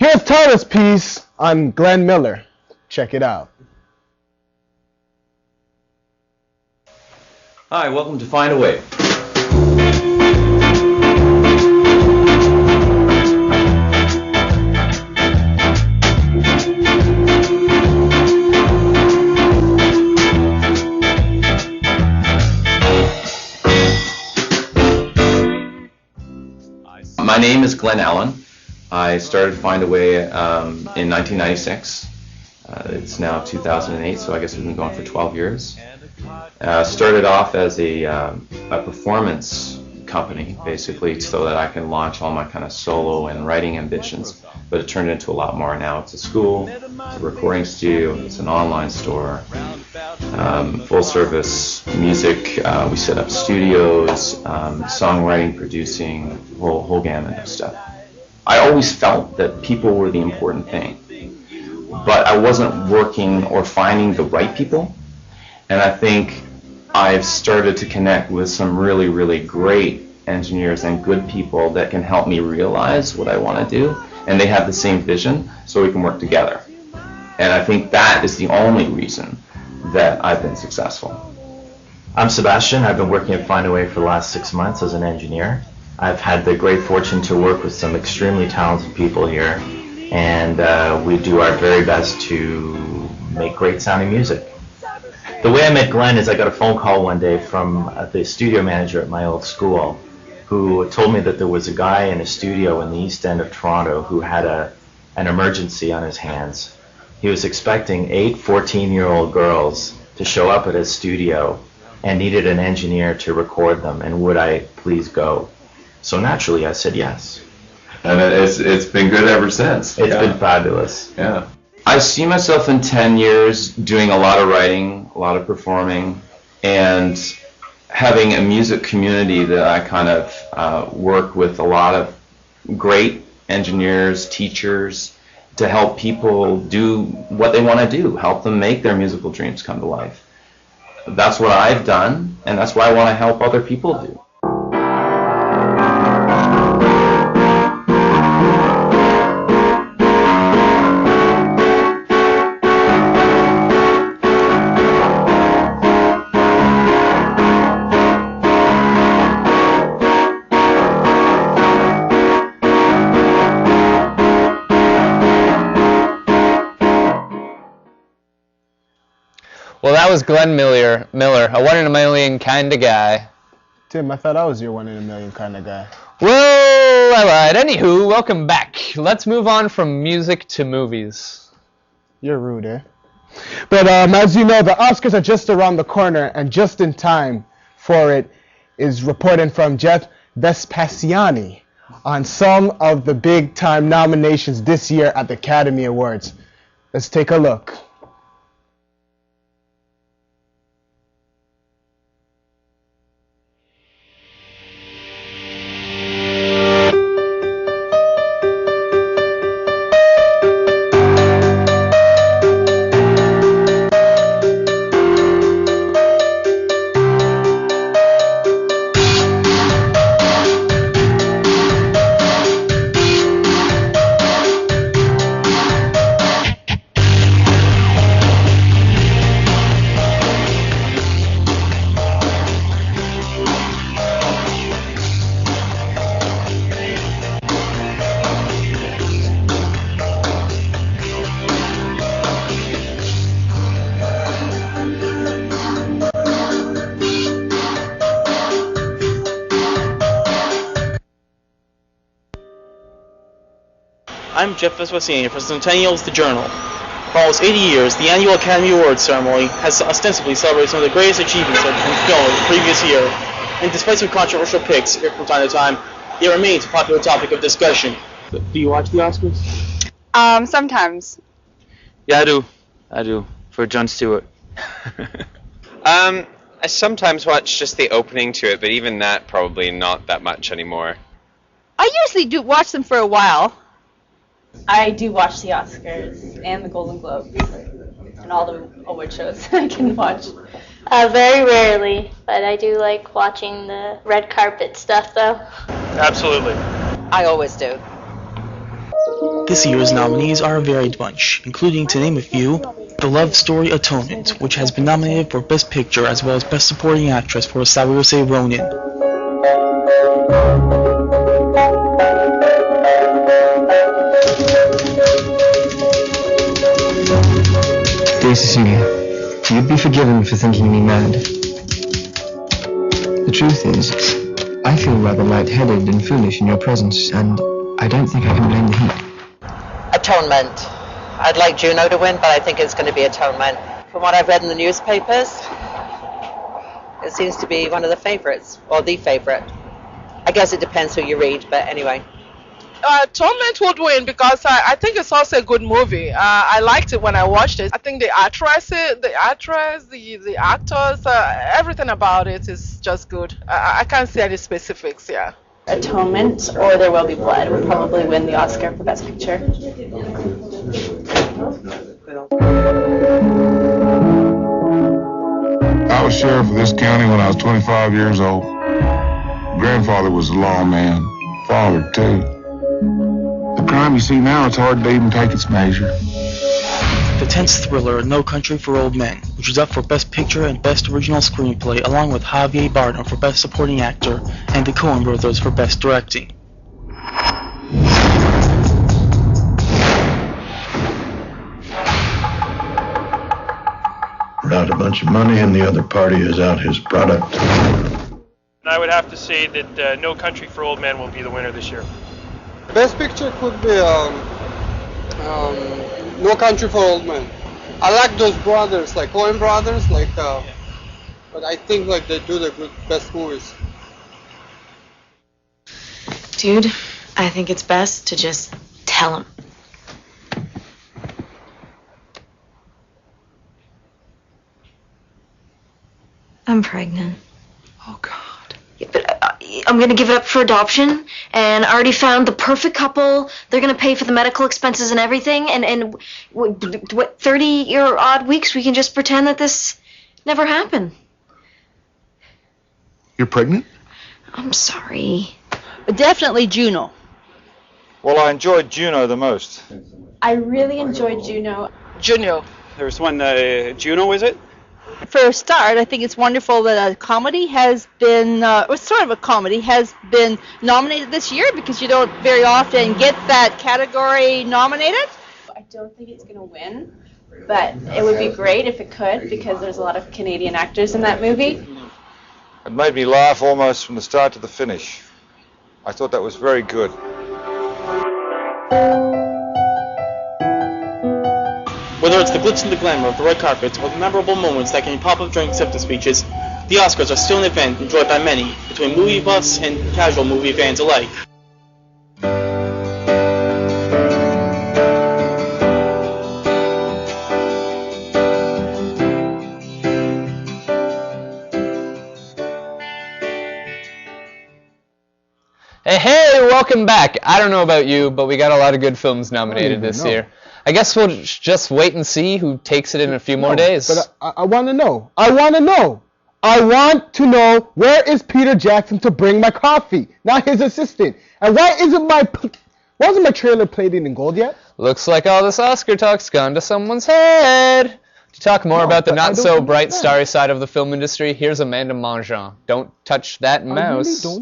Here's Tyler's piece on Glen Miller. Check it out. Hi, welcome to Find a Way. My name is Glen Allen. I started Find a Way in 1996. It's now 2008, so I guess we've been going for 12 years. Started off as a performance company, basically, so that I can launch all my kind of solo and writing ambitions. But it turned into a lot more now. It's a school, it's a recording studio, it's an online store, full service music. We set up studios, songwriting, producing, whole gamut of stuff. I always felt that people were the important thing, but I wasn't working or finding the right people. And I think I've started to connect with some really, really great engineers and good people that can help me realize what I want to do, and they have the same vision, so we can work together. And I think that is the only reason that I've been successful. I'm Sebastian. I've been working at Find a Way for the last 6 months as an engineer. I've had the great fortune to work with some extremely talented people here, and we do our very best to make great sounding music. The way I met Glenn is I got a phone call one day from the studio manager at my old school who told me that there was a guy in a studio in the east end of Toronto who had an emergency on his hands. He was expecting 8 14-year-old girls to show up at his studio and needed an engineer to record them, and would I please go? So naturally I said yes. And it's been good ever since. It's been fabulous. Yeah. I see myself in 10 years doing a lot of writing, a lot of performing, and having a music community that I kind of work with a lot of great engineers, teachers, to help people do what they want to do, help them make their musical dreams come to life. That's what I've done, and that's what I want to help other people do. Well, that was Glen Miller, a one-in-a-million kind of guy. Tim, I thought I was your one-in-a-million kind of guy. Well, I lied. Anywho, welcome back. Let's move on from music to movies. You're rude, eh? But as you know, the Oscars are just around the corner, and just in time for it is reporting from Jeff Vespasiani on some of the big-time nominations this year at the Academy Awards. Let's take a look. I'm Jeff Vespasiani for Centennial's The Journal. For almost 80 years, the annual Academy Awards ceremony has ostensibly celebrated some of the greatest achievements in film of the previous year, and despite some controversial picks from time to time, it remains a popular topic of discussion. Do you watch the Oscars? Sometimes. Yeah, I do. For Jon Stewart. I sometimes watch just the opening to it, but even that probably not that much anymore. I usually do watch them for a while. I do watch the Oscars and the Golden Globes and all the award shows I can watch. Very rarely, but I do like watching the red carpet stuff, though. Absolutely. I always do. This year's nominees are a varied bunch, including, to name a few, the love story Atonement, which has been nominated for Best Picture as well as Best Supporting Actress for Saoirse Ronan. Dear Cecilia, you'd be forgiven for thinking me mad. The truth is, I feel rather lightheaded and foolish in your presence, and I don't think I can blame the heat. Atonement. I'd like Juno to win, but I think it's going to be Atonement. From what I've read in the newspapers, it seems to be one of the favorites, or the favorite. I guess it depends who you read, but anyway. Atonement would win because I think it's also a good movie. I liked it when I watched it. I think the actress, the actors, everything about it is just good. I can't see any specifics, yeah. Atonement or There Will Be Blood would probably win the Oscar for Best Picture. I was sheriff of this county when I was 25 years old. Grandfather was a lawman, father too. The crime you see now, it's hard to even take its measure. The tense thriller No Country for Old Men, which is up for Best Picture and Best Original Screenplay, along with Javier Bardem for Best Supporting Actor and the Coen Brothers for Best Directing. We're out a bunch of money and the other party is out his product. I would have to say that No Country for Old Men will be the winner this year. Best Picture could be No Country for Old Men. I like those brothers, like Coen Brothers, but I think they do the best movies. Dude, I think it's best to just tell him. I'm pregnant. Oh, God. Yeah, but I'm going to give it up for adoption, and I already found the perfect couple. They're going to pay for the medical expenses and everything, and what, 30-odd weeks, we can just pretend that this never happened. You're pregnant? I'm sorry. But definitely Juno. Well, I enjoyed Juno the most. I really enjoyed Juno. Juno. There's one, Juno, is it? For a start, I think it's wonderful that a comedy has been, or sort of a comedy, has been nominated this year because you don't very often get that category nominated. I don't think it's going to win, but it would be great if it could because there's a lot of Canadian actors in that movie. It made me laugh almost from the start to the finish. I thought that was very good. Whether it's the glitz and the glamour of the red carpet or the memorable moments that can pop up during acceptance speeches, the Oscars are still an event enjoyed by many, between movie buffs and casual movie fans alike. Hey, welcome back. I don't know about you, but we got a lot of good films nominated this year. I guess we'll just wait and see who takes it in a few more days. But I want to know. I want to know where is Peter Jackson to bring my coffee, not his assistant. And why isn't my trailer plated in gold yet? Looks like all this Oscar talk's gone to someone's head. To talk more about the not-so-bright, starry side of the film industry, here's Amanda Mangin. Don't touch that mouse. I really don't.